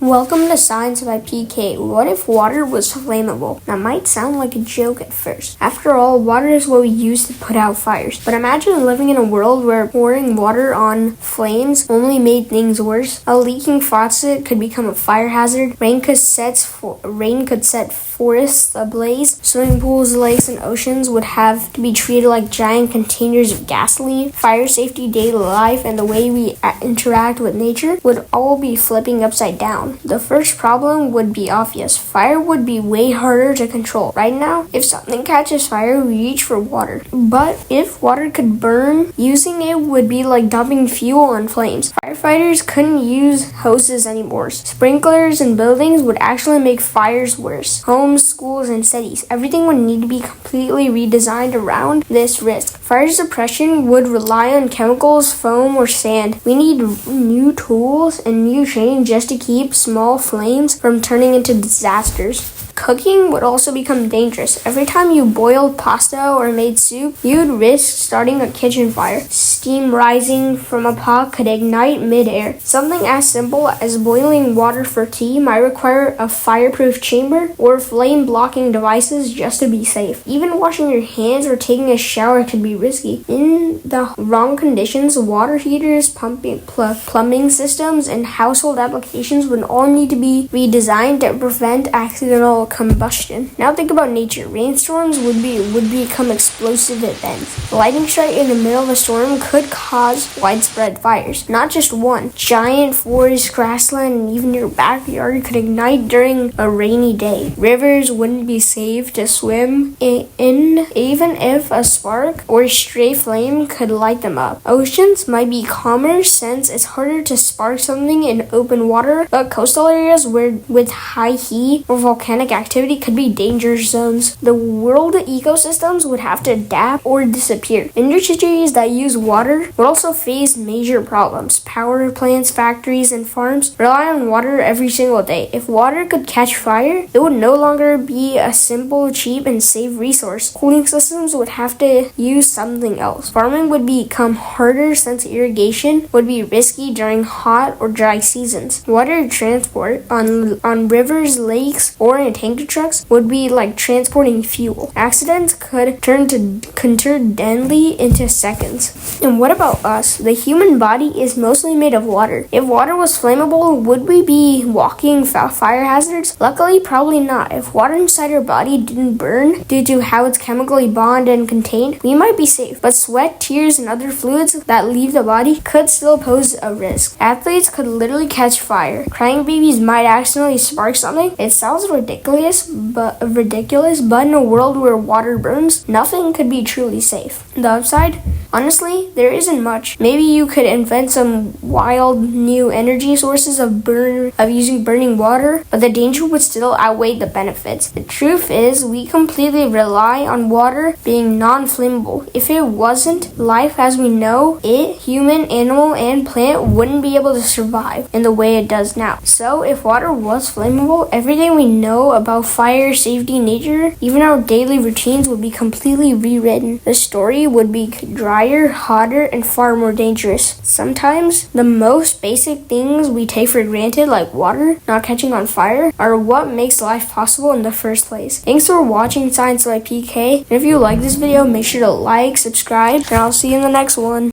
Welcome to Science by PK. What if water was flammable? That might sound like a joke at first. After all, water is what we use to put out fires. But imagine living in a world where pouring water on flames only made things worse. A leaking faucet could become a fire hazard. Rain could set forests ablaze. Swimming pools, lakes, and oceans would have to be treated like giant containers of gasoline. Fire safety, daily life, and the way we interact with nature would all be flipping upside down. The first problem would be obvious. Fire would be way harder to control. Right now, if something catches fire, we reach for water. But if water could burn, using it would be like dumping fuel on flames. Firefighters couldn't use hoses anymore. Sprinklers in buildings would actually make fires worse. Homes, schools, and cities, everything would need to be completely redesigned around this risk. Fire suppression would rely on chemicals, foam, or sand. We need new tools and new training just to keep small flames from turning into disasters. Cooking would also become dangerous. Every time you boiled pasta or made soup, you'd risk starting a kitchen fire. Steam rising from a pot could ignite mid-air. Something as simple as boiling water for tea might require a fireproof chamber or flame-blocking devices just to be safe. Even washing your hands or taking a shower could be risky. In the wrong conditions, water heaters, plumbing systems, and household applications would all need to be redesigned to prevent accidental combustion. Now think about nature. Rainstorms would become explosive events. A lightning strike in the middle of a storm could cause widespread fires. Not just one. Giant forest, grassland, and even your backyard could ignite during a rainy day. Rivers wouldn't be safe to swim in even if a spark or stray flame could light them up. Oceans might be calmer since it's harder to spark something in open water, but coastal areas with high heat or volcanic activity could be danger zones. The world ecosystems would have to adapt or disappear. Industries that use water would also face major problems. Power plants, factories, and farms rely on water every single day. If water could catch fire, it would no longer be a simple, cheap, and safe resource. Cooling systems would have to use something else. Farming would become harder since irrigation would be risky during hot or dry seasons. Water transport on rivers, lakes, or in tanker trucks would be like transporting fuel. Accidents could turn deadly into seconds. And what about us? The human body is mostly made of water. If water was flammable, would we be walking fire hazards? Luckily, probably not. If water inside our body didn't burn due to how it's chemically bonded and contained, we might be safe. But sweat, tears, and other fluids that leave the body could still pose a risk. Athletes could literally catch fire. Crying babies might accidentally spark something. It sounds ridiculous, but in a world where water burns, nothing could be truly safe. The upside? Honestly, there isn't much. Maybe you could invent some wild new energy sources of using burning water, but the danger would still outweigh the benefits. The truth is, we completely rely on water being non-flammable. If it wasn't, life as we know it, human, animal, and plant, wouldn't be able to survive in the way it does now. So, if water was flammable, everything we know about fire, safety, nature, even our daily routines would be completely rewritten. The story would be drier, hotter, and far more dangerous. Sometimes, the most basic things we take for granted, like water not catching on fire, are what makes life possible in the first place. Thanks for watching Science by PK, and if you like this video, make sure to like, subscribe, and I'll see you in the next one.